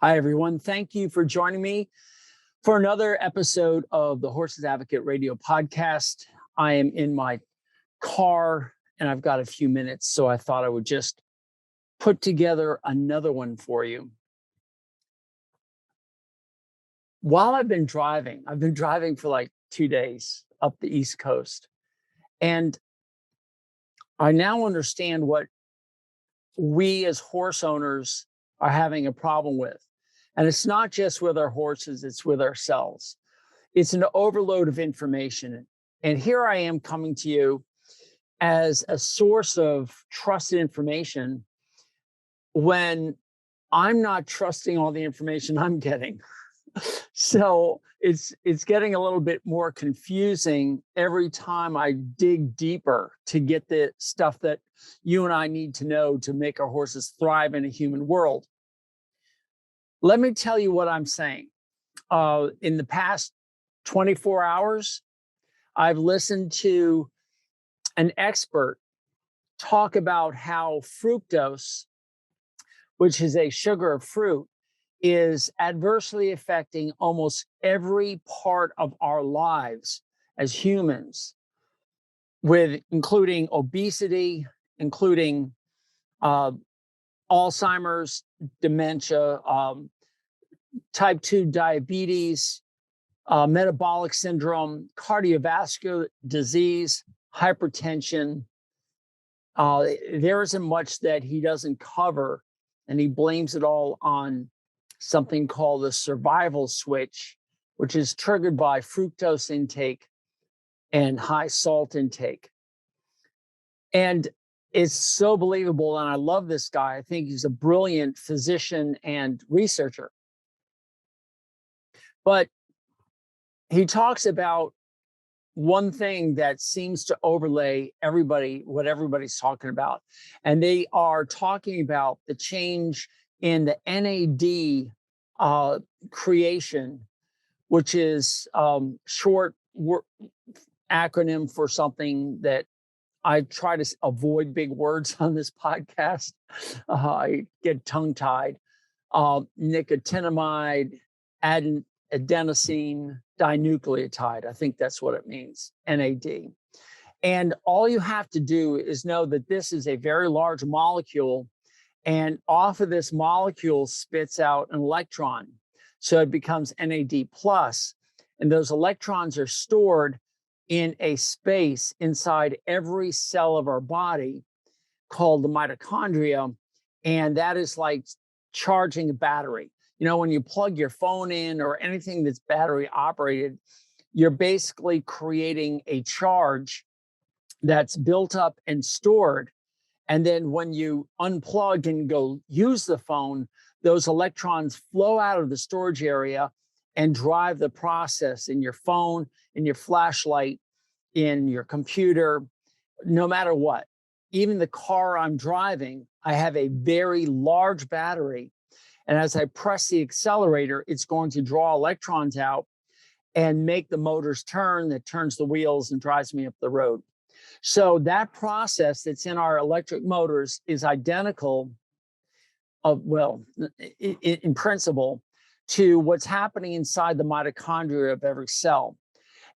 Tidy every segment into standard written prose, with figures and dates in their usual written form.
Hi, everyone. Thank you for joining me for another episode of the Horses Advocate Radio podcast. I am in my car and I've got a few minutes, so I thought I would just put together another one for you. While I've been driving for like 2 days up the East Coast, and I now understand what we as horse owners are having a problem with. And it's not just with our horses, it's with ourselves. It's an overload of information. And here I am coming to you as a source of trusted information when I'm not trusting all the information I'm getting. So it's getting a little bit more confusing every time I dig deeper to get the stuff that you and I need to know to make our horses thrive in a human world. Let me tell you what I'm saying. In the past 24 hours, I've listened to an expert talk about how fructose, which is a sugar of fruit, is adversely affecting almost every part of our lives as humans, including obesity, including Alzheimer's, dementia, type 2 diabetes, metabolic syndrome, cardiovascular disease, hypertension. There isn't much that he doesn't cover, and he blames it all on something called the survival switch, which is triggered by fructose intake and high salt intake. And it's so believable, and I love this guy. I think he's a brilliant physician and researcher. But he talks about one thing that seems to overlay what everybody's talking about. And they are talking about the change in the NAD creation, which is short acronym for something that I try to avoid big words on this podcast. I get tongue-tied. Nicotinamide adenosine dinucleotide. I think that's what it means, NAD. And all you have to do is know that this is a very large molecule, and off of this molecule spits out an electron. So it becomes NAD plus, and those electrons are stored in a space inside every cell of our body called the mitochondria. And that is like charging a battery. You know, when you plug your phone in or anything that's battery operated, you're basically creating a charge that's built up and stored. And then when you unplug and go use the phone, those electrons flow out of the storage area and drive the process in your phone, in your flashlight, in your computer, no matter what. Even the car I'm driving, I have a very large battery. And as I press the accelerator, it's going to draw electrons out and make the motors turn, that turns the wheels and drives me up the road. So that process that's in our electric motors is identical, in principle, to what's happening inside the mitochondria of every cell.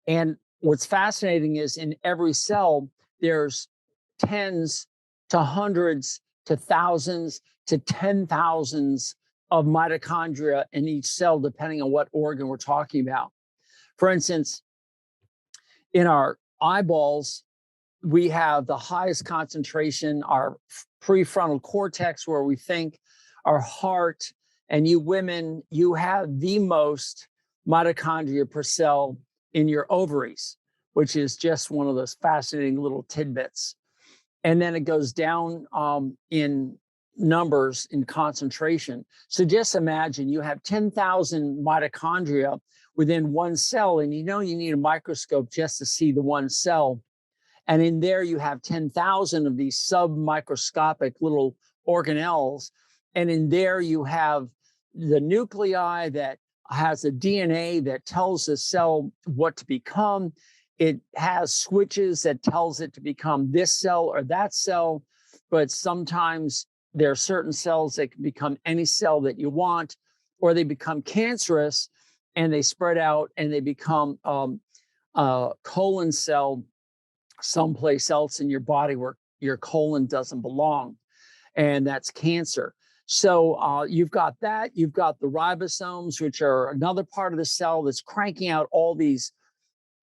And what's fascinating is in every cell, there's tens to hundreds to thousands to 10,000s of mitochondria in each cell, depending on what organ we're talking about. For instance, in our eyeballs, we have the highest concentration, our prefrontal cortex, where we think, our heart, and you women, you have the most mitochondria per cell in your ovaries, which is just one of those fascinating little tidbits. And then it goes down in numbers in concentration. So just imagine you have 10,000 mitochondria within one cell, and you need a microscope just to see the one cell. And in there you have 10,000 of these submicroscopic little organelles. And in there you have the nuclei that has a DNA that tells the cell what to become. It has switches that tells it to become this cell or that cell, but sometimes there are certain cells that can become any cell that you want, or they become cancerous and they spread out and they become a colon cell someplace else in your body where your colon doesn't belong, and that's cancer. So you've got that. You've got the ribosomes, which are another part of the cell that's cranking out all these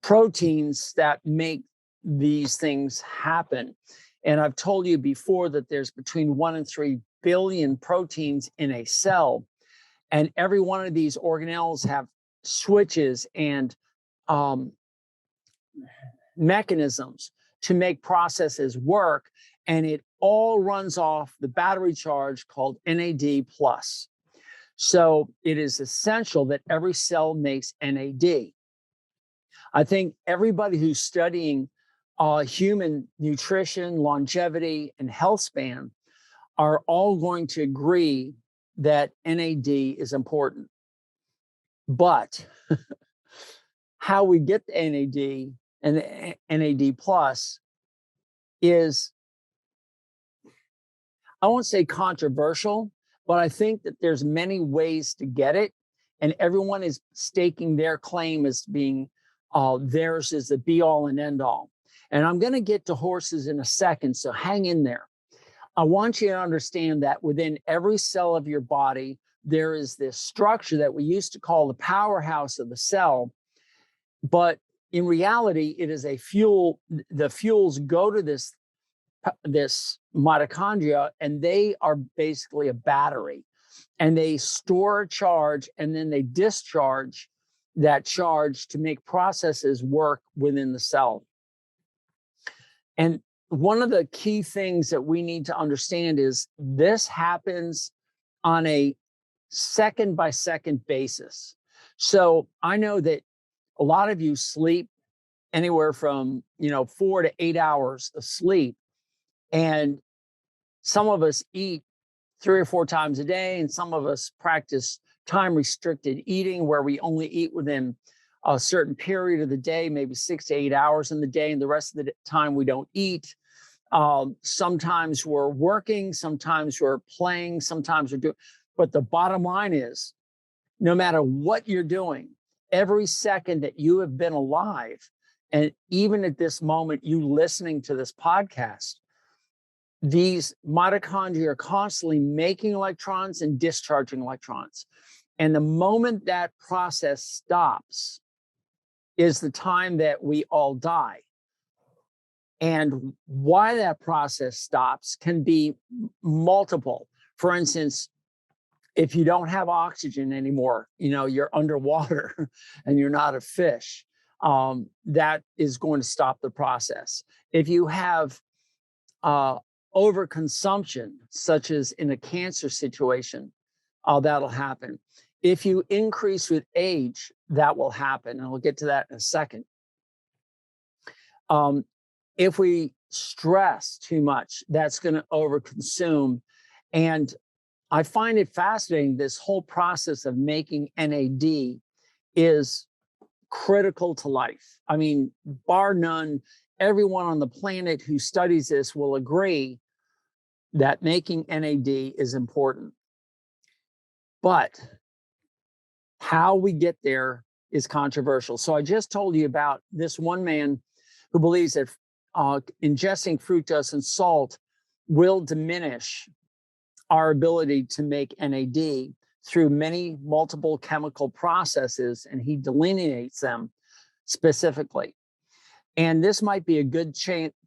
proteins that make these things happen. And I've told you before that there's between 1 and 3 billion proteins in a cell. And every one of these organelles have switches and mechanisms to make processes work. And it all runs off the battery charge called NAD+. So it is essential that every cell makes NAD. I think everybody who's studying human nutrition, longevity, and health span are all going to agree that NAD is important. But how we get the NAD and the NAD plus is, I won't say controversial, but I think that there's many ways to get it. And everyone is staking their claim as being theirs is the be all and end all. And I'm going to get to horses in a second, so hang in there. I want you to understand that within every cell of your body, there is this structure that we used to call the powerhouse of the cell. But in reality, it is a fuel. The fuels go to this mitochondria, and they are basically a battery. And they store charge, and then they discharge that charge to make processes work within the cell. And one of the key things that we need to understand is this happens on a second by second basis. So I know that a lot of you sleep anywhere from 4 to 8 hours of sleep, and some of us eat 3 or 4 times a day, and some of us practice time restricted eating where we only eat within a certain period of the day, maybe 6 to 8 hours in the day, and the rest of the time we don't eat. Sometimes we're working, sometimes we're playing, sometimes we're doing, but the bottom line is, no matter what you're doing, every second that you have been alive, and even at this moment, you listening to this podcast, these mitochondria are constantly making electrons and discharging electrons. And the moment that process stops is the time that we all die. And why that process stops can be multiple. For instance, if you don't have oxygen anymore, you're underwater and you're not a fish, that is going to stop the process. If you have overconsumption, such as in a cancer situation, that'll happen. If you increase with age, that will happen. And we'll get to that in a second. If we stress too much, that's going to overconsume. And I find it fascinating, this whole process of making NAD is critical to life. I mean, bar none, everyone on the planet who studies this will agree that making NAD is important. But how we get there is controversial. So I just told you about this one man who believes that ingesting fructose and salt will diminish our ability to make NAD through many multiple chemical processes, and he delineates them specifically. And this might be a good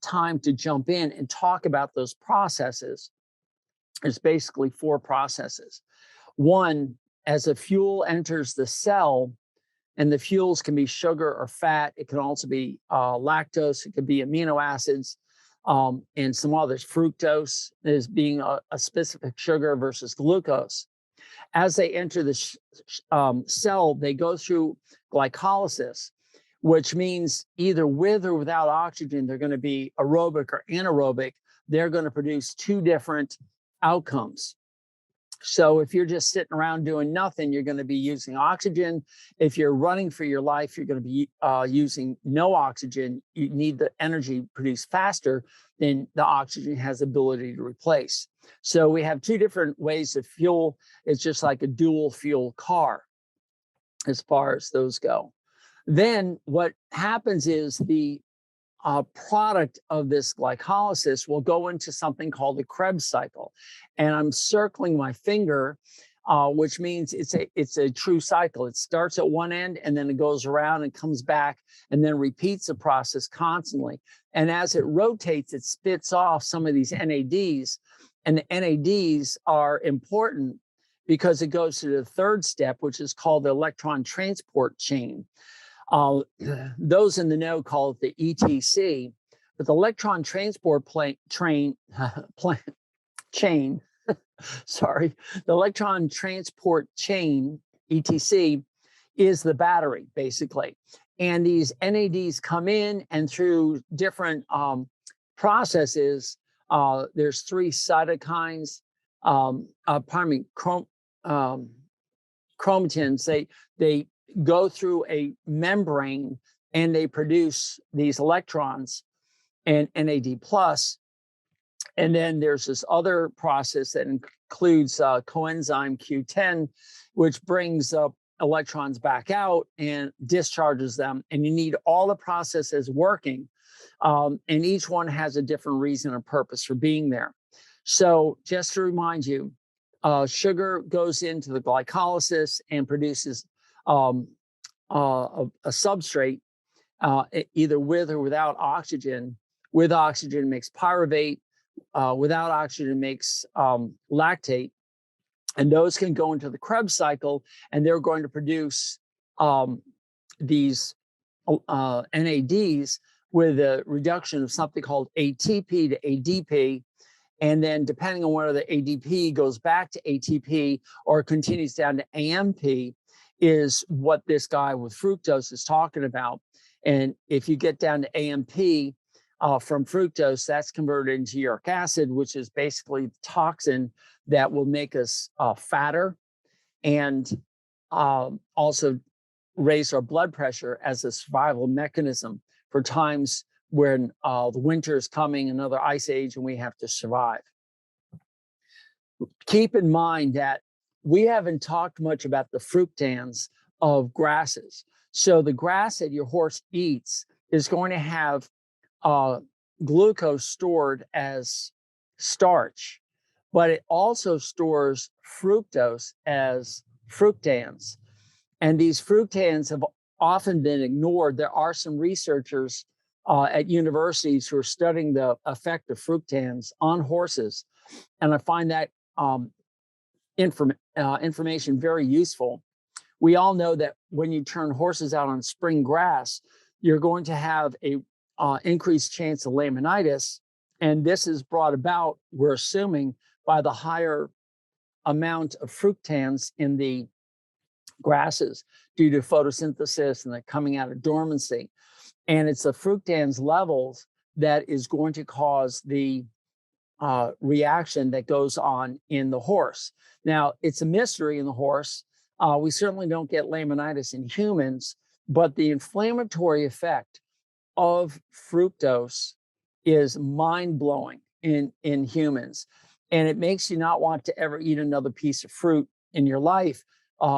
time to jump in and talk about those processes. There's basically 4 processes. One, as a fuel enters the cell, and the fuels can be sugar or fat. It can also be lactose. It could be amino acids, and some others. Fructose is being a specific sugar versus glucose. As they enter the cell, they go through glycolysis, which means either with or without oxygen, they're going to be aerobic or anaerobic. They're going to produce 2 different outcomes. So if you're just sitting around doing nothing, you're going to be using oxygen. If you're running for your life, you're going to be using no oxygen. You need the energy produced faster than the oxygen has ability to replace. So we have two different ways of fuel. It's just like a dual fuel car as far as those go. Then what happens is the product of this glycolysis will go into something called the Krebs cycle. And I'm circling my finger, which means it's a true cycle. It starts at one end and then it goes around and comes back and then repeats the process constantly. And as it rotates, it spits off some of these NADs. And the NADs are important because it goes to the third step, which is called the electron transport chain. Those in the know call it the ETC, but the electron transport chain, sorry, the electron transport chain, ETC, is the battery, basically. And these NADs come in, and through different processes, there's three cytokines, chromatins. They go through a membrane and they produce these electrons and NAD plus. And then there's this other process that includes coenzyme Q10, which brings up electrons back out and discharges them. And you need all the processes working. And each one has a different reason or purpose for being there. So just to remind you, sugar goes into the glycolysis and produces a substrate, either with or without oxygen. With oxygen makes pyruvate. Without oxygen makes lactate. And those can go into the Krebs cycle, and they're going to produce these NADs with a reduction of something called ATP to ADP. And then depending on whether the ADP goes back to ATP or continues down to AMP is what this guy with fructose is talking about. And if you get down to AMP from fructose, that's converted into uric acid, which is basically the toxin that will make us fatter and also raise our blood pressure as a survival mechanism for times when the winter is coming, another ice age, and we have to survive. Keep in mind that we haven't talked much about the fructans of grasses. So the grass that your horse eats is going to have glucose stored as starch, but it also stores fructose as fructans. And these fructans have often been ignored. There are some researchers at universities who are studying the effect of fructans on horses. And I find that information very useful. We all know that when you turn horses out on spring grass, you're going to have a increased chance of laminitis. And this is brought about, we're assuming, by the higher amount of fructans in the grasses due to photosynthesis and the coming out of dormancy. And it's the fructans levels that is going to cause the reaction that goes on in the horse. Now, it's a mystery in the horse. We certainly don't get laminitis in humans, but the inflammatory effect of fructose is mind-blowing in humans. And it makes you not want to ever eat another piece of fruit in your life.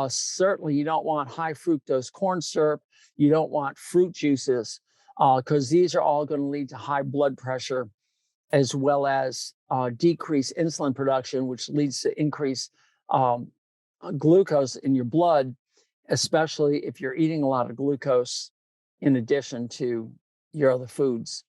Certainly, you don't want high fructose corn syrup. You don't want fruit juices, because these are all going to lead to high blood pressure, as well as decreased insulin production, which leads to increased glucose in your blood, especially if you're eating a lot of glucose in addition to your other foods.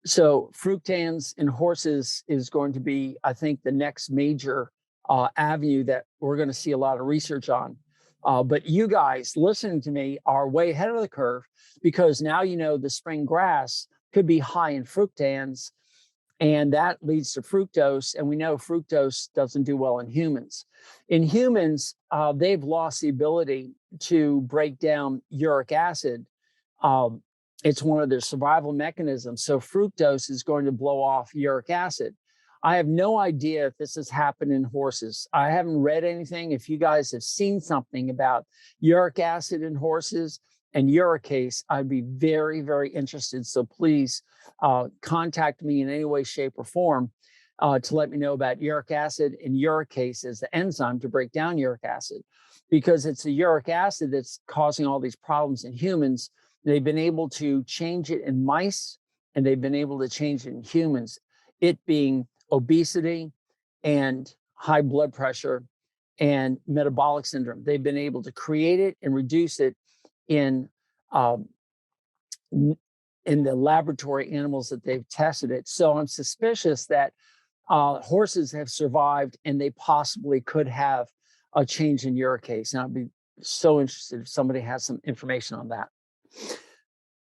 So fructans in horses is going to be, I think, the next major avenue that we're going to see a lot of research on. But you guys listening to me are way ahead of the curve, because now you know the spring grass could be high in fructans, and that leads to fructose. And we know fructose doesn't do well in humans. In humans, they've lost the ability to break down uric acid. It's one of their survival mechanisms. So fructose is going to blow off uric acid. I have no idea if this has happened in horses. I haven't read anything. If you guys have seen something about uric acid in horses and uricase, I'd be very, very interested. So please contact me in any way, shape, or form to let me know about uric acid and uricase as the enzyme to break down uric acid, because it's the uric acid that's causing all these problems in humans. They've been able to change it in mice, and they've been able to change it in humans, it being obesity and high blood pressure and metabolic syndrome. They've been able to create it and reduce it in the laboratory animals that they've tested it. So I'm suspicious that horses have survived and they possibly could have a change in uricase. And I'd be so interested if somebody has some information on that.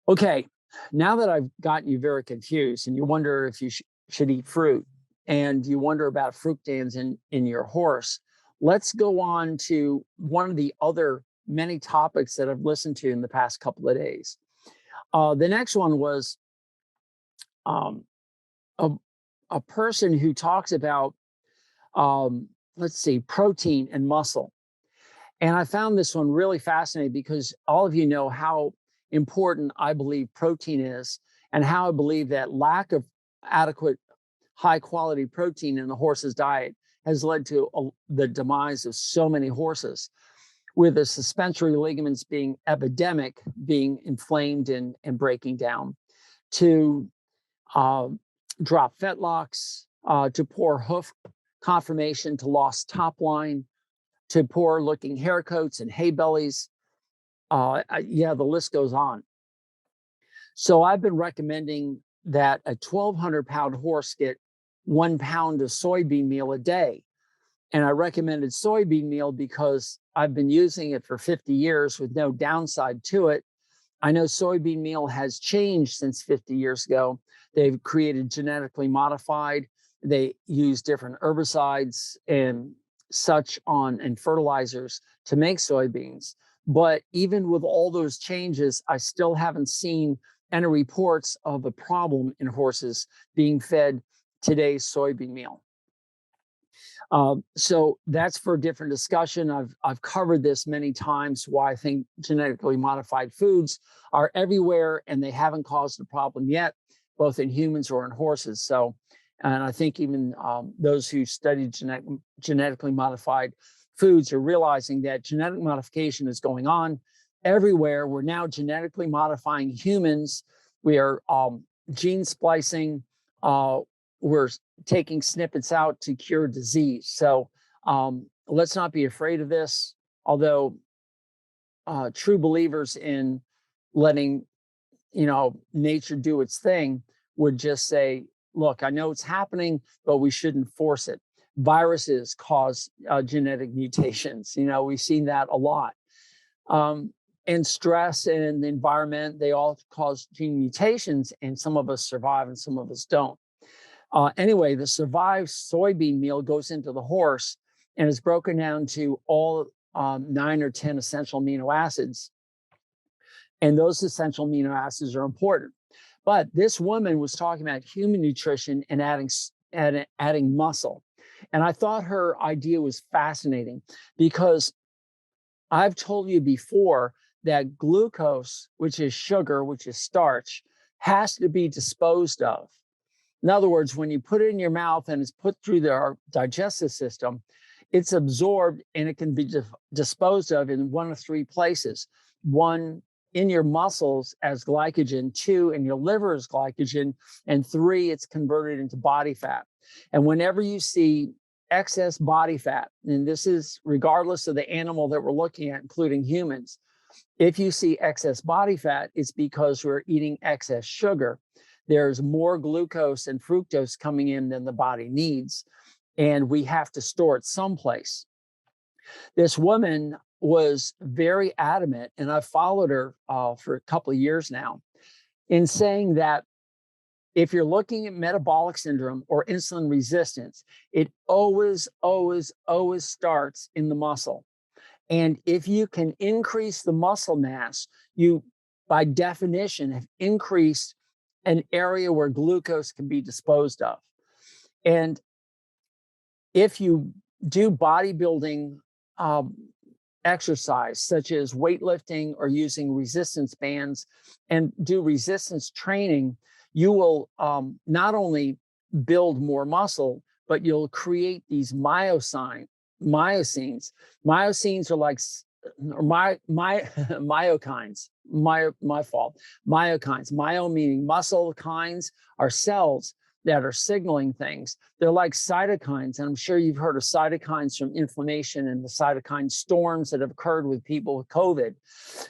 Okay, now that I've gotten you very confused and you wonder if you should eat fruit and you wonder about fructans in your horse, let's go on to one of the other many topics that I've listened to in the past couple of days. The next one was a person who talks about, protein and muscle. And I found this one really fascinating because all of you know how important I believe protein is, and how I believe that lack of adequate high quality protein in the horse's diet has led to the demise of so many horses, with the suspensory ligaments being epidemic, being inflamed and breaking down, to drop fetlocks, to poor hoof conformation, to lost top line, to poor looking hair coats and hay bellies. The list goes on. So I've been recommending that a 1,200-pound horse get 1 pound of soybean meal a day. And I recommended soybean meal because I've been using it for 50 years with no downside to it. I know soybean meal has changed since 50 years ago. They've created genetically modified. They use different herbicides and such on and fertilizers to make soybeans. But even with all those changes, I still haven't seen any reports of a problem in horses being fed today's soybean meal. So that's for a different discussion. I've covered this many times, why I think genetically modified foods are everywhere and they haven't caused a problem yet, both in humans or in horses. So, and I think even those who study genetically modified foods are realizing that genetic modification is going on everywhere. We're now genetically modifying humans. We are gene splicing. We're taking snippets out to cure disease. So let's not be afraid of this. Although true believers in letting, nature do its thing would just say, look, I know it's happening, but we shouldn't force it. Viruses cause genetic mutations. We've seen that a lot. And stress and the environment, they all cause gene mutations, and some of us survive and some of us don't. Anyway, the survived soybean meal goes into the horse and is broken down to all 9 or 10 essential amino acids. And those essential amino acids are important. But this woman was talking about human nutrition and adding muscle. And I thought her idea was fascinating because I've told you before that glucose, which is sugar, which is starch, has to be disposed of. In other words, when you put it in your mouth and it's put through our digestive system, it's absorbed and it can be disposed of in 1 of 3 places. 1, in your muscles as glycogen, 2, in your liver as glycogen, and 3, it's converted into body fat. And whenever you see excess body fat, and this is regardless of the animal that we're looking at, including humans, if you see excess body fat, it's because we're eating excess sugar. There's more glucose and fructose coming in than the body needs, and we have to store it someplace. This woman was very adamant, and I've followed her for a couple of years now, in saying that if you're looking at metabolic syndrome or insulin resistance, it always, always, always starts in the muscle. And if you can increase the muscle mass, you, by definition, have increased an area where glucose can be disposed of. And if you do bodybuilding exercise, such as weightlifting or using resistance bands, and do resistance training, you will not only build more muscle, but you'll create these myosines. Myosines are like myokines. My fault. Myokines. Myo meaning muscle, kines are cells that are signaling things. They're like cytokines. And I'm sure you've heard of cytokines from inflammation and the cytokine storms that have occurred with people with COVID.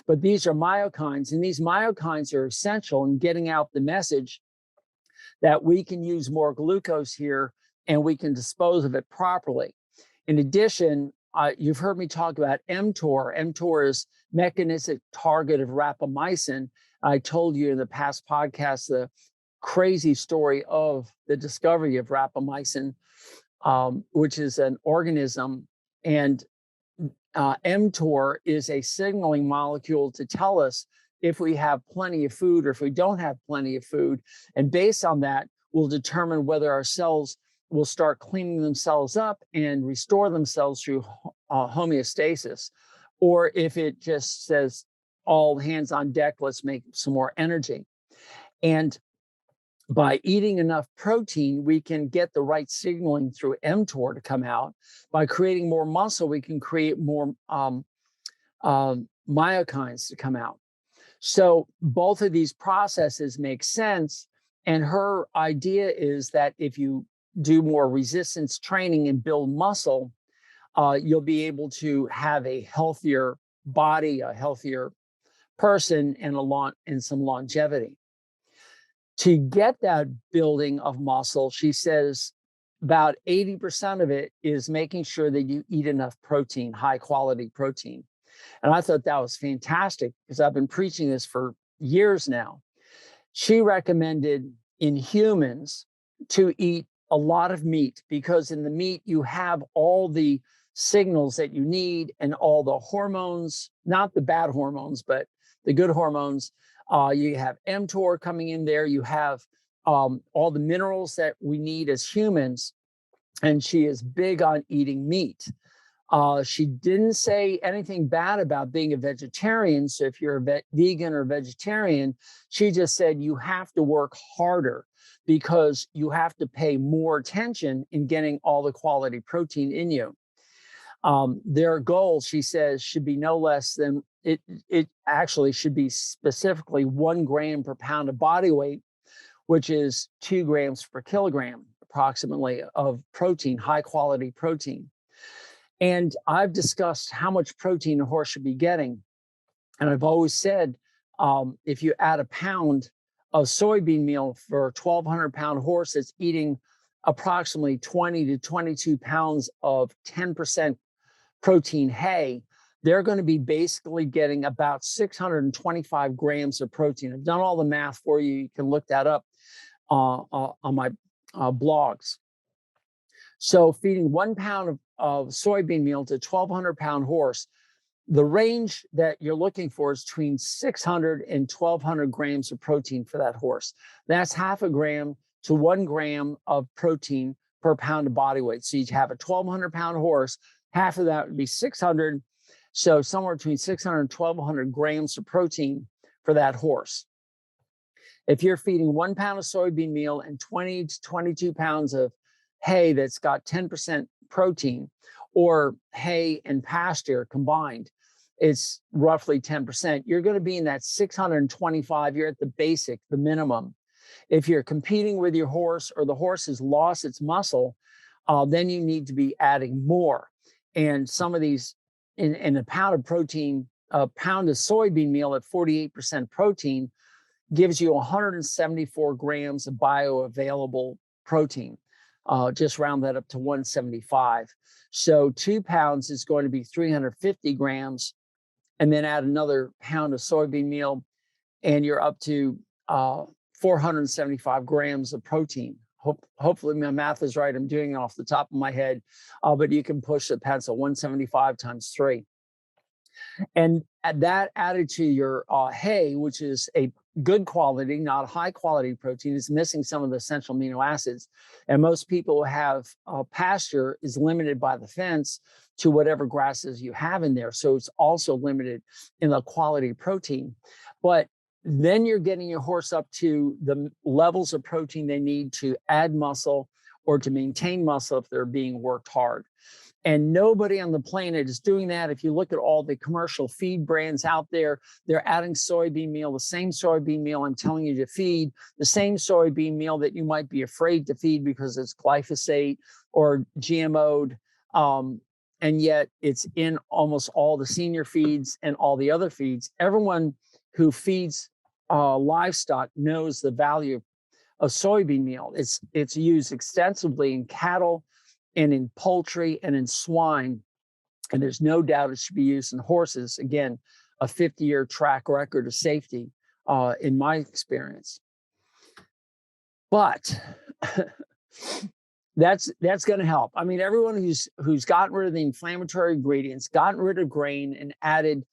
But these are myokines, and these myokines are essential in getting out the message that we can use more glucose here and we can dispose of it properly. In addition, you've heard me talk about mTOR. mTOR is mechanistic target of rapamycin. I told you in the past podcast the crazy story of the discovery of rapamycin, which is an organism. And mTOR is a signaling molecule to tell us if we have plenty of food or if we don't have plenty of food. And based on that, we'll determine whether our cells will start cleaning themselves up and restore themselves through homeostasis, or if it just says all hands on deck, let's make some more energy. And by eating enough protein, we can get the right signaling through mTOR to come out. By creating more muscle, we can create more myokines to come out. So both of these processes make sense. And her idea is that if you do more resistance training and build muscle, you'll be able to have a healthier body, a healthier person, and some longevity. To get that building of muscle, she says about 80% of it is making sure that you eat enough protein, high quality protein. And I thought that was fantastic because I've been preaching this for years now. She recommended in humans to eat a lot of meat, because in the meat you have all the signals that you need and all the hormones, not the bad hormones, but the good hormones. You have mTOR coming in there. You have all the minerals that we need as humans. And she is big on eating meat. She didn't say anything bad about being a vegetarian. So if you're a vegan or vegetarian, she just said you have to work harder because you have to pay more attention in getting all the quality protein in you. Their goal, she says, should be no less than, it actually should be specifically 1 gram per pound of body weight, which is 2 grams per kilogram, approximately, of protein, high quality protein. And I've discussed how much protein a horse should be getting. And I've always said, if you add a pound of soybean meal for a 1,200 pound horse that's eating approximately 20 to 22 pounds of 10% protein hay, they're going to be basically getting about 625 grams of protein. I've done all the math for you. You can look that up on my blogs. So feeding 1 pound of soybean meal to a 1,200 pound horse, the range that you're looking for is between 600 and 1,200 grams of protein for that horse. That's 0.5 gram to 1 gram of protein per pound of body weight. So you have a 1,200 pound horse, half of that would be 600. So somewhere between 600 and 1,200 grams of protein for that horse. If you're feeding 1 pound of soybean meal and 20 to 22 pounds of hay that's got 10% protein, or hay and pasture combined, it's roughly 10%. You're going to be in that 625. You're at the basic, the minimum. If you're competing with your horse or the horse has lost its muscle, then you need to be adding more. And some of these, in a pound of protein, a pound of soybean meal at 48% protein gives you 174 grams of bioavailable protein. Just round that up to 175. So 2 pounds is going to be 350 grams, and then add another pound of soybean meal, and you're up to 475 grams of protein. Hopefully my math is right. I'm doing it off the top of my head, but you can push the pencil, 175 times 3. And that added to your hay, which is a good quality, not high quality protein. It's missing some of the essential amino acids. And most people who have pasture is limited by the fence to whatever grasses you have in there. So it's also limited in the quality of protein. But then you're getting your horse up to the levels of protein they need to add muscle or to maintain muscle if they're being worked hard. And nobody on the planet is doing that. If you look at all the commercial feed brands out there, they're adding soybean meal, the same soybean meal I'm telling you to feed, the same soybean meal that you might be afraid to feed because it's glyphosate or GMO'd. And yet it's in almost all the senior feeds and all the other feeds. Everyone who feeds livestock knows the value of soybean meal. It's used extensively in cattle and in poultry and in swine. And there's no doubt it should be used in horses. Again, a 50-year track record of safety in my experience. But that's going to help. I mean, everyone who's gotten rid of the inflammatory ingredients, gotten rid of grain and added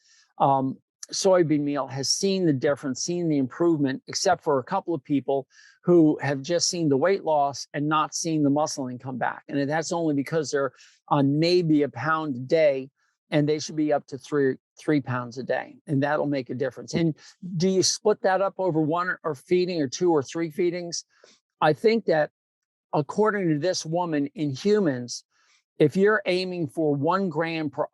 soybean meal has seen the difference, seen the improvement, except for a couple of people who have just seen the weight loss and not seen the muscling come back. And that's only because they're on maybe a pound a day, and they should be up to three pounds a day. And that'll make a difference. And do you split that up over one or feeding or two or three feedings? I think that according to this woman, in humans, if you're aiming for 1 gram per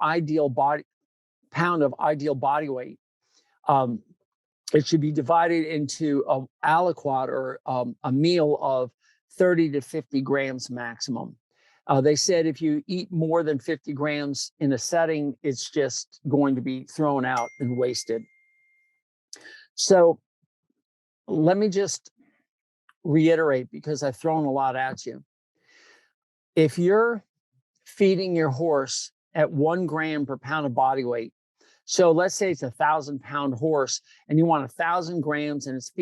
pound of ideal body weight, it should be divided into an aliquot or a meal of 30 to 50 grams maximum. They said if you eat more than 50 grams in a setting, it's just going to be thrown out and wasted. So let me just reiterate, because I've thrown a lot at you. If you're feeding your horse at 1 gram per pound of body weight, so let's say it's a 1,000-pound horse and you want 1,000 grams and it's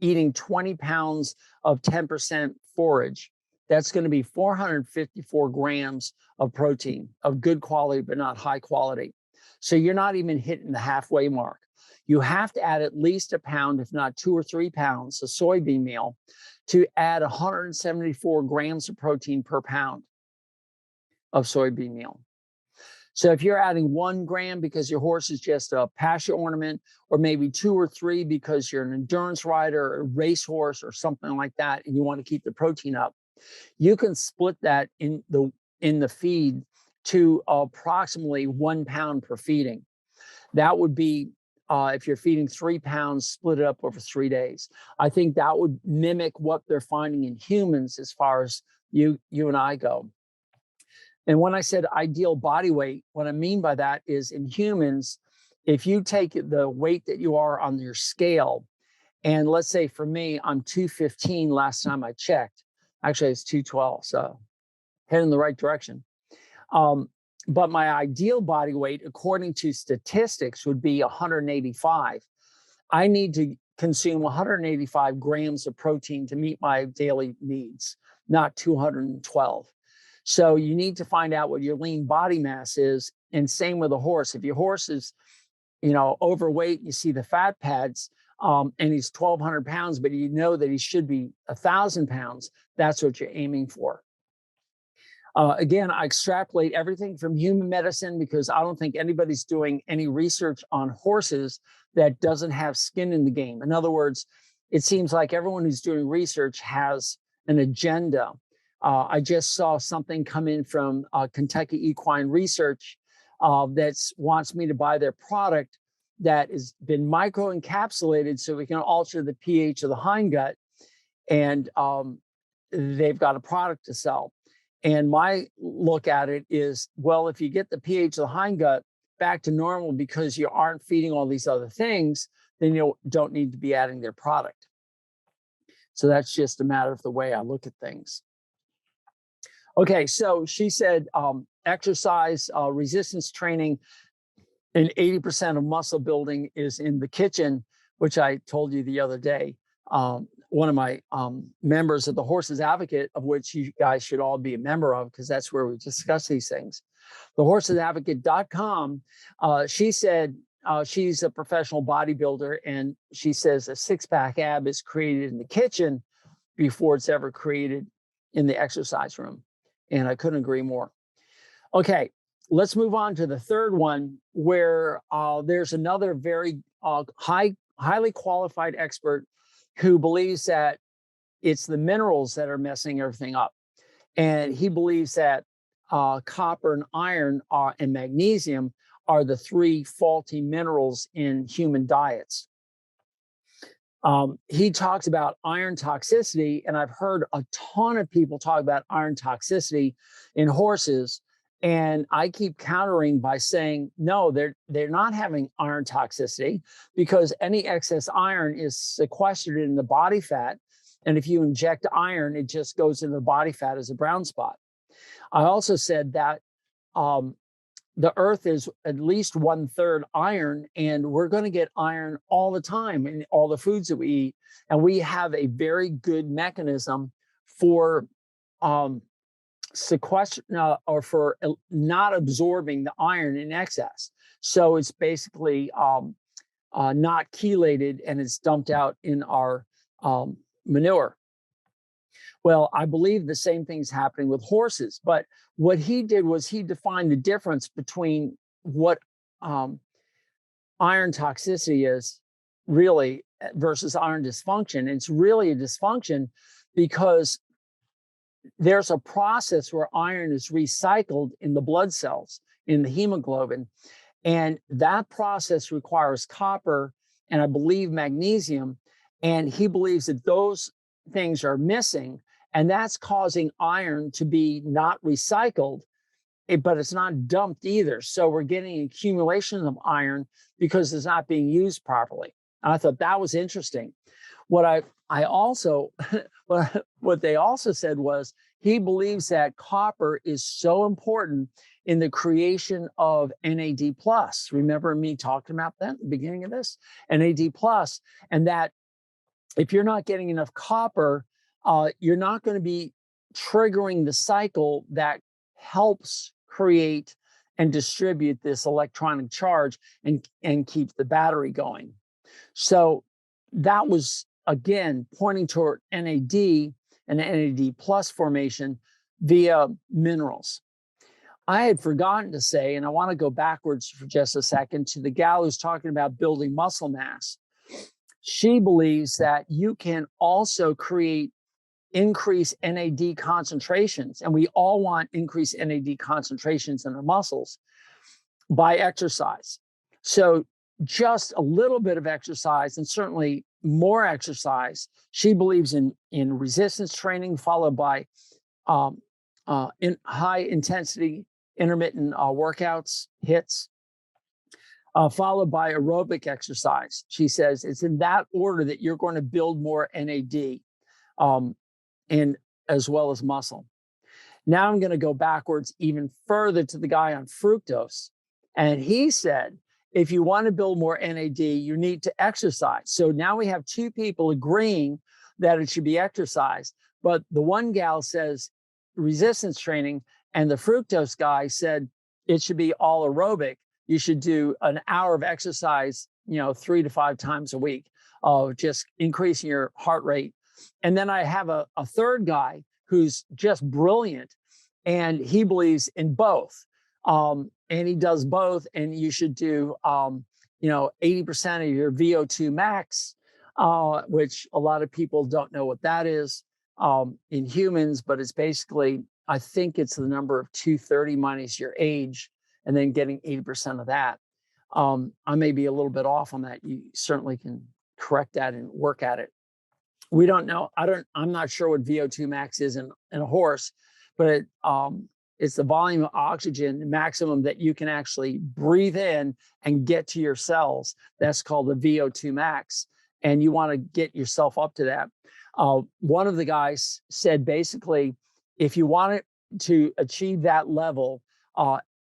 eating 20 pounds of 10% forage, that's going to be 454 grams of protein of good quality, but not high quality. So you're not even hitting the halfway mark. You have to add at least a pound, if not 2 or 3 pounds of soybean meal to add 174 grams of protein per pound of soybean meal. So if you're adding 1 gram because your horse is just a pasture ornament, or maybe 2 or 3 because you're an endurance rider or a racehorse or something like that, and you want to keep the protein up, you can split that in the feed to approximately 1 pound per feeding. That would be, if you're feeding 3 pounds, split it up over 3 days. I think that would mimic what they're finding in humans as far as you and I go. And when I said ideal body weight, what I mean by that is in humans, if you take the weight that you are on your scale, and let's say for me, I'm 215 last time I checked. Actually, it's 212, so heading in the right direction. But my ideal body weight, according to statistics, would be 185. I need to consume 185 grams of protein to meet my daily needs, not 212. So you need to find out what your lean body mass is, and same with a horse. If your horse is, overweight, you see the fat pads, and he's 1,200 pounds, but you know that he should be 1,000 pounds, that's what you're aiming for. Again, I extrapolate everything from human medicine because I don't think anybody's doing any research on horses that doesn't have skin in the game. In other words, it seems like everyone who's doing research has an agenda. I just saw something come in from Kentucky Equine Research that wants me to buy their product that has been microencapsulated so we can alter the pH of the hindgut. And they've got a product to sell. And my look at it is, well, if you get the pH of the hindgut back to normal because you aren't feeding all these other things, then you don't need to be adding their product. So that's just a matter of the way I look at things. Okay, so she said exercise, resistance training, and 80% of muscle building is in the kitchen, which I told you the other day. One of my members of the Horses Advocate, of which you guys should all be a member of, because that's where we discuss these things. TheHorsesadvocate.com, she said she's a professional bodybuilder, and she says a six-pack ab is created in the kitchen before it's ever created in the exercise room. And I couldn't agree more. Okay, let's move on to the third one, where there's another very highly qualified expert who believes that it's the minerals that are messing everything up. And he believes that copper and iron and magnesium are the three faulty minerals in human diets. He talks about iron toxicity, and I've heard a ton of people talk about iron toxicity in horses. And I keep countering by saying, no, they're not having iron toxicity, because any excess iron is sequestered in the body fat. And if you inject iron, it just goes into the body fat as a brown spot. I also said that the earth is at least 1/3 iron, and we're going to get iron all the time in all the foods that we eat. And we have a very good mechanism for sequester or for not absorbing the iron in excess. So it's basically not chelated, and it's dumped out in our manure. Well, I believe the same thing's happening with horses. But what he did was he defined the difference between what iron toxicity is really versus iron dysfunction. It's really a dysfunction because there's a process where iron is recycled in the blood cells, in the hemoglobin. And that process requires copper and I believe magnesium. And he believes that those things are missing, and that's causing iron to be not recycled, but it's not dumped either. So we're getting accumulation of iron because it's not being used properly. And I thought that was interesting. What I also, what they also said was he believes that copper is so important in the creation of NAD+. Remember me talking about that at the beginning of this? NAD+, and that if you're not getting enough copper, you're not going to be triggering the cycle that helps create and distribute this electronic charge and keep the battery going. So that was, again, pointing toward NAD and NAD+ formation via minerals. I had forgotten to say, and I want to go backwards for just a second to the gal who's talking about building muscle mass. She believes that you can also create increased NAD concentrations, and we all want increased NAD concentrations in our muscles by exercise. So just a little bit of exercise, and certainly more exercise. She believes in resistance training, followed by in high intensity intermittent workouts, HIITs, followed by aerobic exercise. She says it's in that order that you're going to build more NAD, and as well as muscle. Now I'm going to go backwards even further to the guy on fructose. And he said, if you want to build more NAD, you need to exercise. So now we have two people agreeing that it should be exercise. But the one gal says resistance training, and the fructose guy said it should be all aerobic. You should do an hour of exercise, 3 to 5 times a week of just increasing your heart rate. And then I have a third guy who's just brilliant, and he believes in both. And he does both, and you should do, 80% of your VO2 max, which a lot of people don't know what that is in humans, but it's basically, I think it's the number of 230 minus your age, and then getting 80% of that. I may be a little bit off on that. You certainly can correct that and work at it. We don't know. I'm not sure what VO2 max is in a horse, but it's the volume of oxygen maximum that you can actually breathe in and get to your cells. That's called the VO2 max. And you want to get yourself up to that. One of the guys said, basically, if you want to achieve that level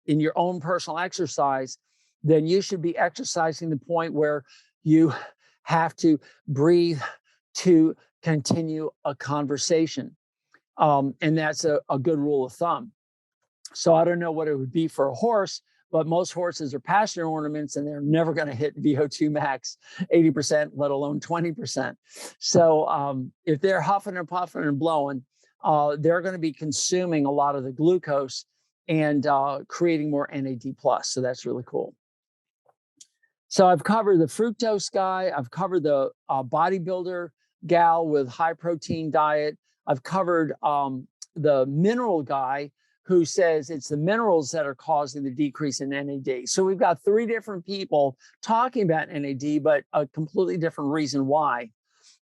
in your own personal exercise, then you should be exercising the point where you have to breathe to continue a conversation. And that's a good rule of thumb. So I don't know what it would be for a horse, but most horses are pasture ornaments and they're never going to hit VO2 max 80%, let alone 20%. So if they're huffing and puffing and blowing, they're going to be consuming a lot of the glucose and creating more NAD+. So that's really cool. So I've covered the fructose guy. I've covered the bodybuilder gal with high protein diet. I've covered the mineral guy who says it's the minerals that are causing the decrease in NAD. So we've got 3 different people talking about NAD, but a completely different reason why.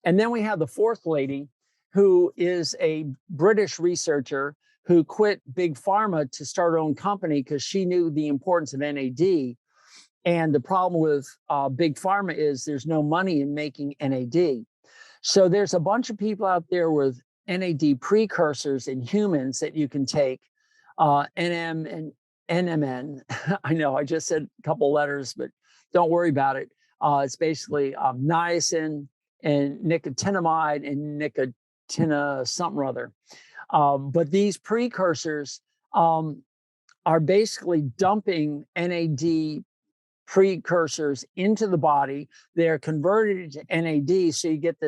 And then we have the 4th lady who is a British researcher who quit Big Pharma to start her own company because she knew the importance of NAD. And the problem with Big Pharma is there's no money in making NAD. So there's a bunch of people out there with NAD precursors in humans that you can take, NM and NMN. I know I just said a couple letters, but don't worry about it. It's basically niacin and nicotinamide and nicotina something or other. But these precursors are basically dumping NAD precursors into the body. They're converted to NAD, so you get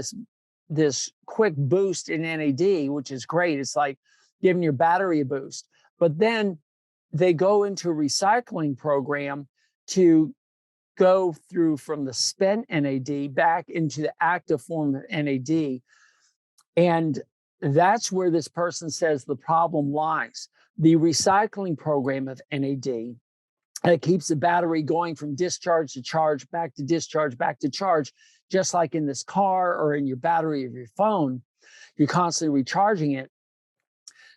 this quick boost in NAD, which is great. It's like giving your battery a boost. But then they go into a recycling program to go through from the spent NAD back into the active form of NAD. And that's where this person says the problem lies. The recycling program of NAD that keeps the battery going from discharge to charge, back to discharge, back to charge, just like in this car or in your battery of your phone, you're constantly recharging it.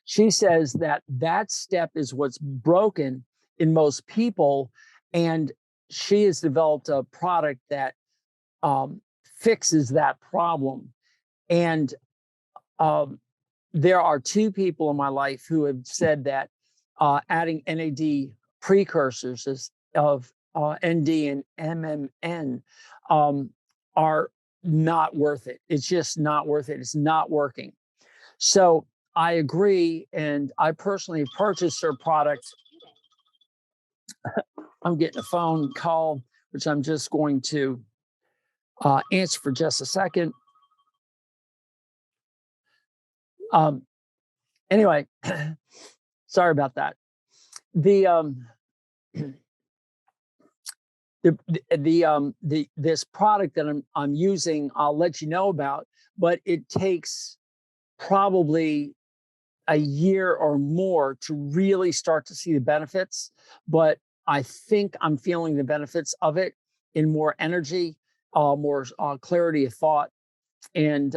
She says that that step is what's broken in most people. And she has developed a product that fixes that problem. And there are 2 people in my life who have said that adding NAD precursors of ND and MMN are not worth it. It's just not worth it. It's not working. So I agree. And I personally have purchased her product. I'm getting a phone call, which I'm just going to answer for just a second. Anyway, sorry about that. This product that I'm using, I'll let you know about, but it takes probably a year or more to really start to see the benefits. But I think I'm feeling the benefits of it in more energy, more clarity of thought, and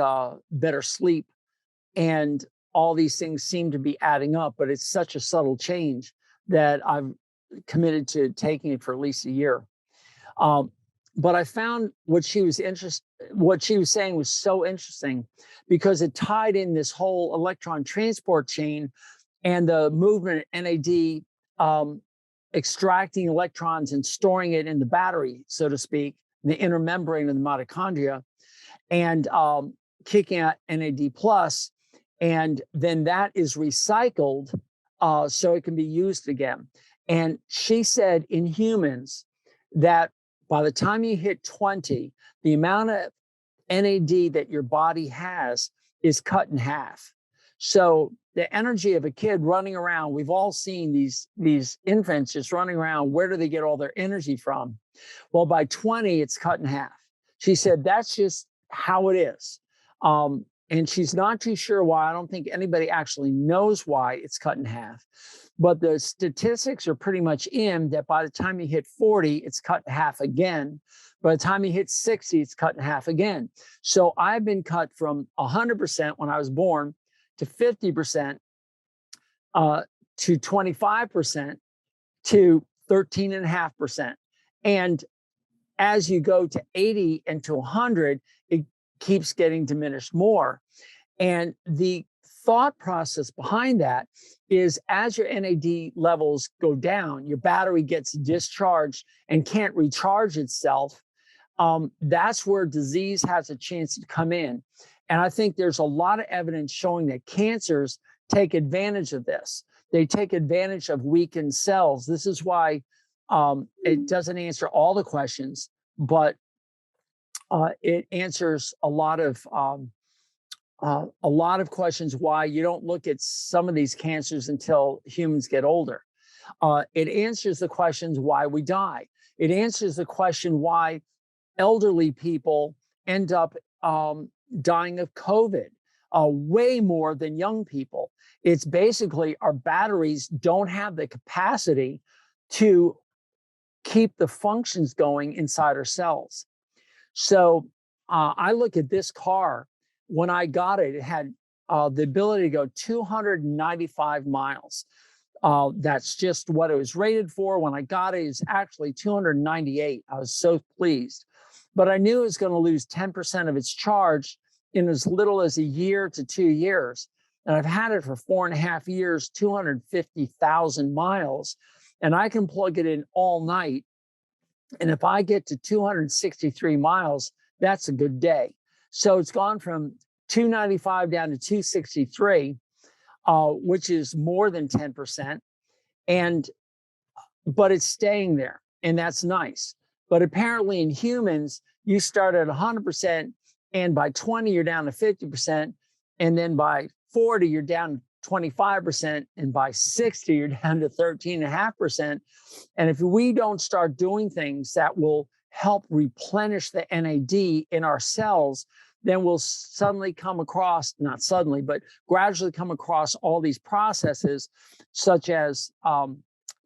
better sleep. And all these things seem to be adding up, but it's such a subtle change that I've committed to taking it for at least a year. But I found what she was saying was so interesting because it tied in this whole electron transport chain and the movement of NAD, extracting electrons and storing it in the battery, so to speak, the inner membrane of the mitochondria, and kicking out NAD+. And then that is recycled so it can be used again. And she said in humans that by the time you hit 20, the amount of NAD that your body has is cut in half. So the energy of a kid running around, we've all seen these infants just running around. Where do they get all their energy from? Well, by 20, it's cut in half. She said that's just how it is. And she's not too sure why. I don't think anybody actually knows why it's cut in half. But the statistics are pretty much in that by the time you hit 40, it's cut in half again. By the time you hit 60, it's cut in half again. So I've been cut from 100% when I was born to 50%, to 25%, to 13.5%. And as you go to 80 and to 100, it keeps getting diminished more. And the thought process behind that is as your NAD levels go down, your battery gets discharged and can't recharge itself. That's where disease has a chance to come in. And I think there's a lot of evidence showing that cancers take advantage of this. They take advantage of weakened cells. This is why It doesn't answer all the questions, but it answers a lot of questions why you don't look at some of these cancers until humans get older. It answers the questions why we die. It answers the question why elderly people end up dying of COVID way more than young people. It's basically our batteries don't have the capacity to keep the functions going inside our cells. So I look at this car. When I got it, it had the ability to go 295 miles. That's just what it was rated for. When I got it, it's actually 298. I was so pleased. But I knew it was going to lose 10% of its charge in as little as a year to 2 years. And I've had it for 4.5 years, 250,000 miles. And I can plug it in all night. And if I get to 263 miles, that's a good day. So it's gone from 295 down to 263, which is more than 10%. But it's staying there, and that's nice. But apparently in humans, you start at 100%, and by 20, you're down to 50%. And then by 40, you're down to 25%. And by 60, you're down to 13.5%. And if we don't start doing things that will help replenish the NAD in our cells, then we'll suddenly come across, not suddenly, but gradually come across all these processes, such as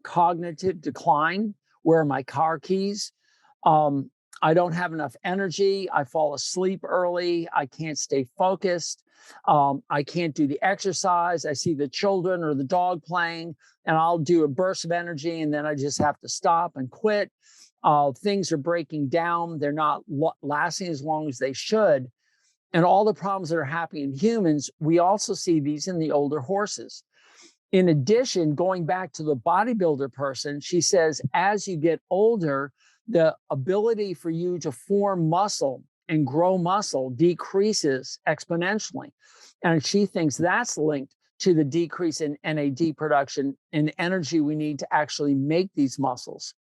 cognitive decline. Where are my car keys? I don't have enough energy. I fall asleep early. I can't stay focused. I can't do the exercise. I see the children or the dog playing, and I'll do a burst of energy, and then I just have to stop and quit. Things are breaking down. They're not lasting as long as they should. And all the problems that are happening in humans, we also see these in the older horses. In addition, going back to the bodybuilder person, she says, as you get older, the ability for you to form muscle and grow muscle decreases exponentially. And she thinks that's linked to the decrease in NAD production and energy we need to actually make these muscles.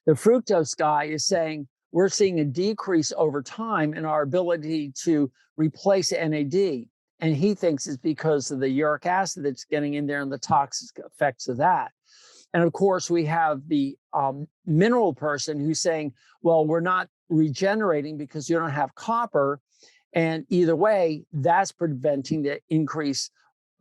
The fructose guy is saying we're seeing a decrease over time in our ability to replace NAD. And he thinks it's because of the uric acid that's getting in there and the toxic effects of that. And of course, we have the mineral person who's saying, well, we're not regenerating because you don't have copper. And either way, that's preventing the increase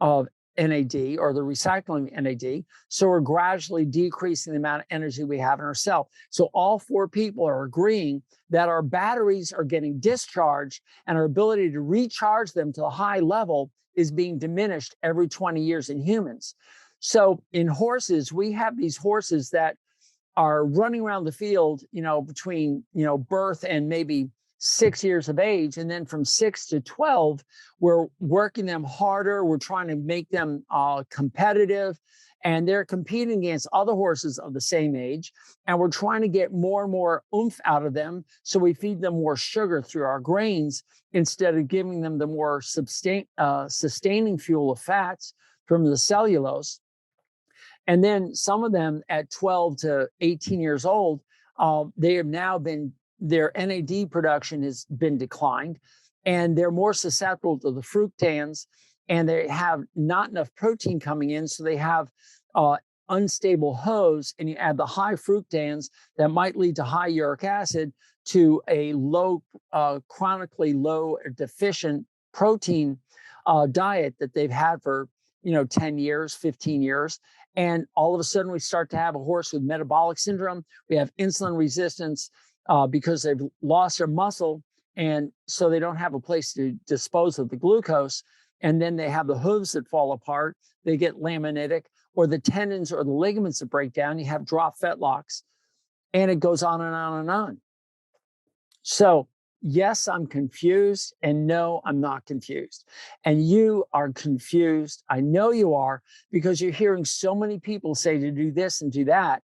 of NAD or the recycling NAD. So we're gradually decreasing the amount of energy we have in our cell. So all four people are agreeing that our batteries are getting discharged and our ability to recharge them to a high level is being diminished every 20 years in humans. So in horses, we have these horses that are running around the field, between, birth and maybe 6 years of age. And then from 6 to 12, we're working them harder. We're trying to make them competitive, and they're competing against other horses of the same age. And we're trying to get more and more oomph out of them. So we feed them more sugar through our grains instead of giving them the more sustaining fuel of fats from the cellulose. And then some of them at 12 to 18 years old, they have now been, their NAD production has been declined, and they're more susceptible to the fructans, and they have not enough protein coming in. So they have unstable hose, and you add the high fructans that might lead to high uric acid to a low, chronically low or deficient protein diet that they've had for 10 years, 15 years. And all of a sudden we start to have a horse with metabolic syndrome. We have insulin resistance because they've lost their muscle. And so they don't have a place to dispose of the glucose. And then they have the hooves that fall apart. They get laminitic, or the tendons or the ligaments that break down. You have drop fetlocks, and it goes on and on and on. So yes, I'm confused, and no, I'm not confused. And you are confused. I know you are, because you're hearing so many people say to do this and do that.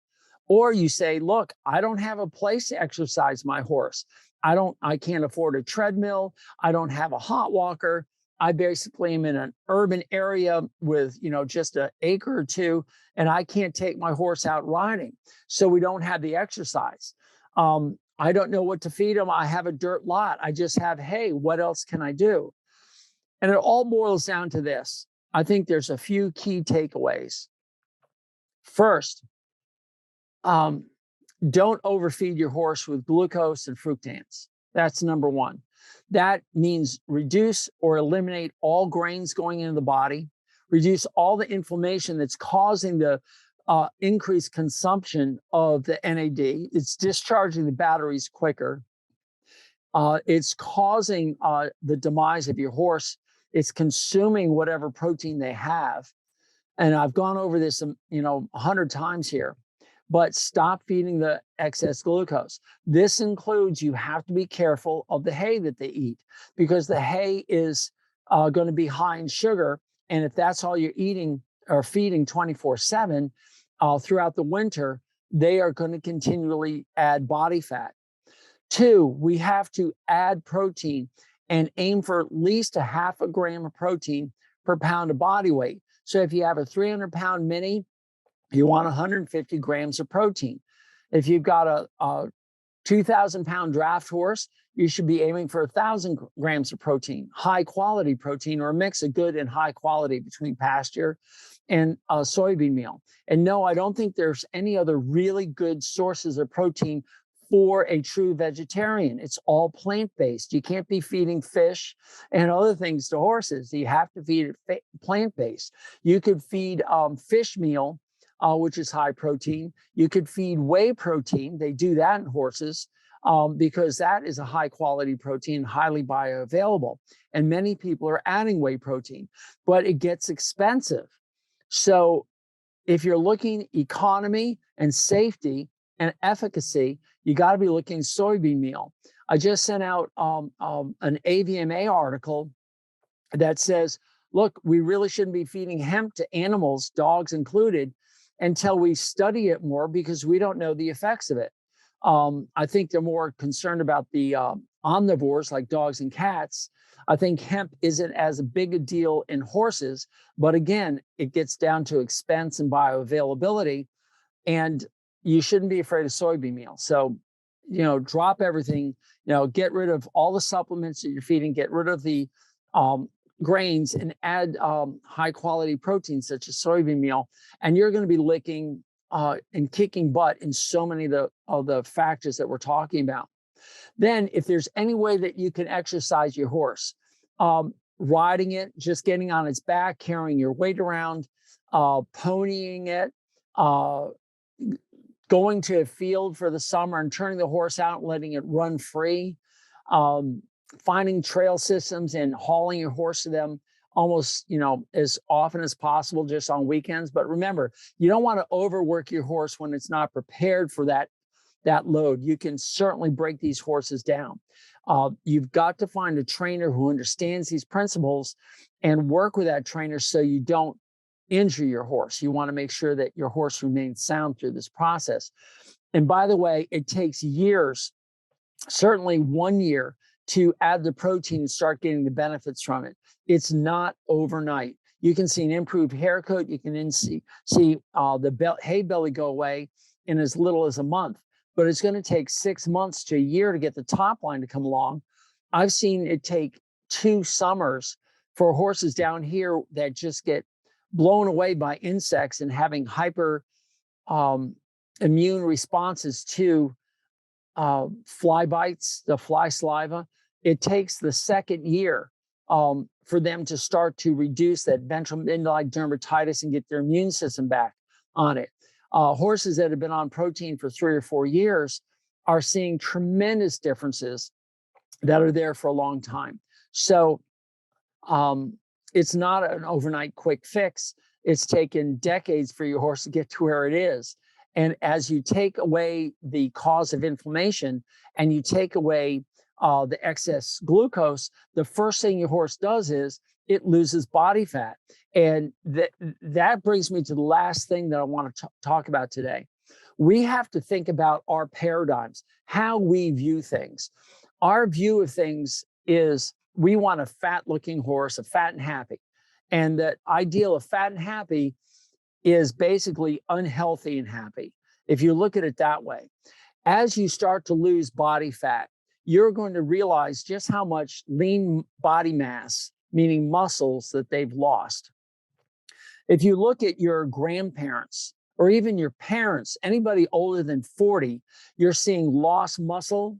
Or you say, look, I don't have a place to exercise my horse. I can't afford a treadmill. I don't have a hot walker. I basically am in an urban area with, just an acre or two, and I can't take my horse out riding. So we don't have the exercise. I don't know what to feed them. I have a dirt lot. I just have hay. What else can I do? And it all boils down to this. I think there's a few key takeaways. First, don't overfeed your horse with glucose and fructans. That's number one. That means reduce or eliminate all grains going into the body, reduce all the inflammation that's causing the increased consumption of the NAD. It's discharging the batteries quicker. It's causing the demise of your horse. It's consuming whatever protein they have. And I've gone over this, 100 times here. But stop feeding the excess glucose. This includes, you have to be careful of the hay that they eat, because the hay is going to be high in sugar. And if that's all you're eating or feeding 24/7 throughout the winter, they are going to continually add body fat. Two, we have to add protein and aim for at least 0.5 gram of protein per pound of body weight. So if you have a 300-pound mini, you want 150 grams of protein. If you've got a 2,000-pound draft horse, you should be aiming for 1,000 grams of protein, high quality protein, or a mix of good and high quality between pasture and soybean meal. And no, I don't think there's any other really good sources of protein for a true vegetarian. It's all plant-based. You can't be feeding fish and other things to horses. You have to feed it plant-based. You could feed fish meal, which is high protein. You could feed whey protein. They do that in horses because that is a high quality protein, highly bioavailable. And many people are adding whey protein, but it gets expensive. So if you're looking economy and safety and efficacy, you got to be looking soybean meal. I just sent out an AVMA article that says, look, we really shouldn't be feeding hemp to animals, dogs included, until we study it more, because we don't know the effects of it. I think they're more concerned about the omnivores like dogs and cats. I think hemp isn't as big a deal in horses, but again, it gets down to expense and bioavailability, and you shouldn't be afraid of soybean meal. So, drop everything, get rid of all the supplements that you're feeding, get rid of the grains, and add high quality proteins such as soybean meal, and you're going to be licking and kicking butt in so many of the factors that we're talking about. Then if there's any way that you can exercise your horse, riding it, just getting on its back, carrying your weight around, ponying it, going to a field for the summer and turning the horse out and letting it run free, finding trail systems and hauling your horse to them almost, as often as possible, just on weekends. But remember, you don't want to overwork your horse when it's not prepared for that load. You can certainly break these horses down. You've got to find a trainer who understands these principles and work with that trainer so you don't injure your horse. You want to make sure that your horse remains sound through this process. And by the way, it takes years, certainly 1 year, to add the protein and start getting the benefits from it. It's not overnight. You can see an improved hair coat. You can see the hay belly go away in as little as a month, but it's going to take 6 months to a year to get the top line to come along. I've seen it take 2 summers for horses down here that just get blown away by insects and having hyper immune responses to fly bites, the fly saliva. It takes the second year for them to start to reduce that ventral midline dermatitis and get their immune system back on it. Horses that have been on protein for 3 or 4 years are seeing tremendous differences that are there for a long time. So it's not an overnight quick fix. It's taken decades for your horse to get to where it is. And as you take away the cause of inflammation and you take away the excess glucose, the first thing your horse does is it loses body fat. And that brings me to the last thing that I want to talk about today. We have to think about our paradigms, how we view things. Our view of things is we want a fat-looking horse, a fat and happy. And the ideal of fat and happy is basically unhealthy and happy, if you look at it that way. As you start to lose body fat, you're going to realize just how much lean body mass, meaning muscles, that they've lost. If you look at your grandparents or even your parents, anybody older than 40, you're seeing lost muscle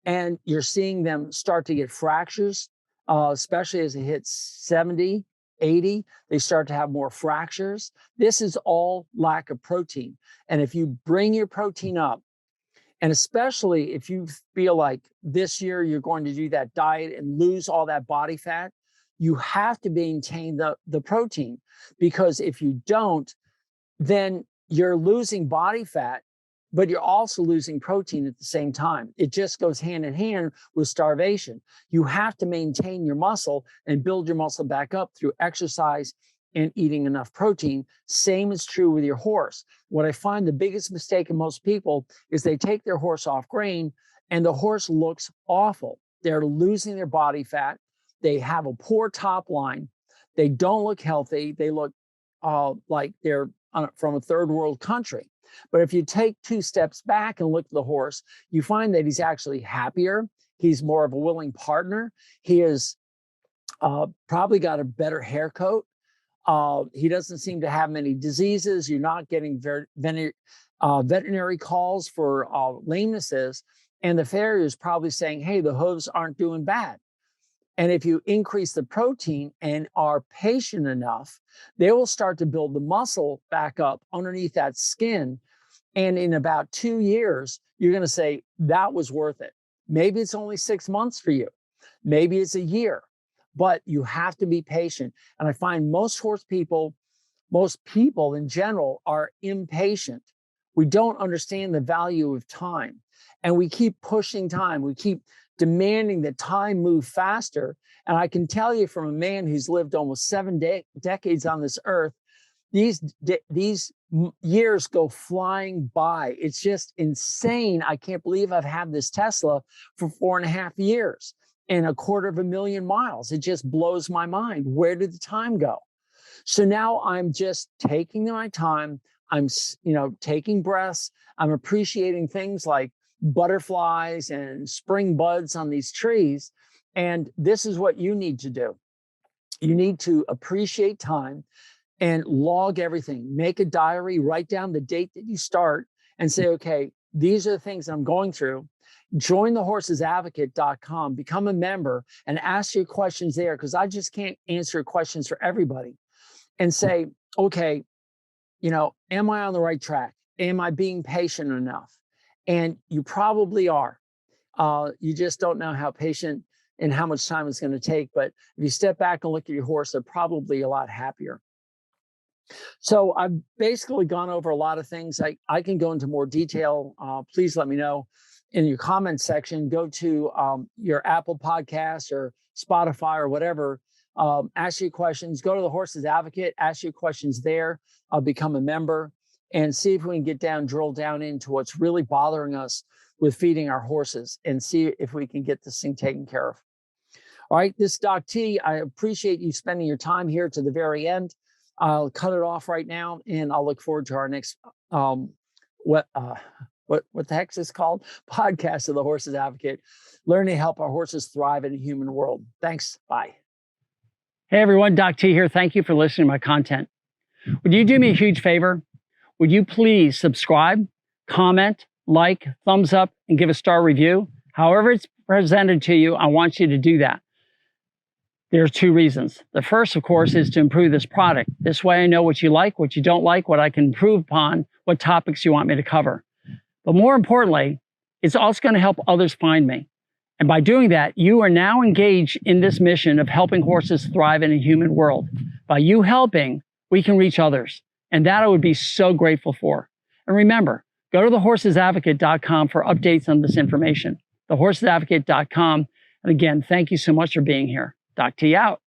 and you're seeing them start to get fractures, especially as it hits 70, 80, they start to have more fractures. This is all lack of protein. And if you bring your protein up, and especially if you feel like this year you're going to do that diet and lose all that body fat, you have to maintain the protein, because if you don't, then you're losing body fat, but you're also losing protein at the same time. It just goes hand in hand with starvation. You have to maintain your muscle and build your muscle back up through exercise and eating enough protein. Same is true with your horse. What I find the biggest mistake in most people is they take their horse off grain and the horse looks awful. They're losing their body fat. They have a poor top line. They don't look healthy. They look like they're from a third world country. But if you take 2 steps back and look at the horse, you find that he's actually happier. He's more of a willing partner. He has probably got a better hair coat. He doesn't seem to have many diseases. You're not getting veterinary calls for lamenesses. And the farrier is probably saying, hey, the hooves aren't doing bad. And if you increase the protein and are patient enough, they will start to build the muscle back up underneath that skin. And in about 2 years, you're going to say, that was worth it. Maybe it's only 6 months for you. Maybe it's a year, but you have to be patient. And I find most people in general are impatient. We don't understand the value of time. And we keep pushing time. We keep demanding that time move faster. And I can tell you from a man who's lived almost 7 decades on this earth, these years go flying by. It's just insane. I can't believe I've had this Tesla for 4.5 years and 250,000 miles. It just blows my mind. Where did the time go? So now I'm just taking my time. I'm, taking breaths. I'm appreciating things like butterflies and spring buds on these trees. And this is what you need to do. You need to appreciate time and log everything. Make a diary, write down the date that you start and say, okay, these are the things I'm going through. Join thehorsesadvocate.com, become a member and ask your questions there, because I just can't answer questions for everybody. And say, okay, am I on the right track? Am I being patient enough? And you probably are. You just don't know how patient and how much time it's going to take. But if you step back and look at your horse, they're probably a lot happier. So I've basically gone over a lot of things. I can go into more detail. Please let me know in your comment section. Go to your Apple Podcast or Spotify or whatever. Ask your questions. Go to the Horse's Advocate. Ask your questions there. Become a member and see if we can drill down into what's really bothering us with feeding our horses and see if we can get this thing taken care of. All right, this is Doc T. I appreciate you spending your time here to the very end. I'll cut it off right now, and I'll look forward to our next what the heck is this called? Podcast of the Horse's Advocate. Learning to help our horses thrive in a human world. Thanks. Bye. Hey everyone, Doc T here. Thank you for listening to my content. Would you do me a huge favor? Would you please subscribe, comment, like, thumbs up, and give a star review? However it's presented to you, I want you to do that. There's 2 reasons. The first, of course, is to improve this product. This way I know what you like, what you don't like, what I can improve upon, what topics you want me to cover. But more importantly, it's also going to help others find me. And by doing that, you are now engaged in this mission of helping horses thrive in a human world. By you helping, we can reach others. And that I would be so grateful for. And remember, go to thehorsesadvocate.com for updates on this information. Thehorsesadvocate.com. And again, thank you so much for being here. Doc T out.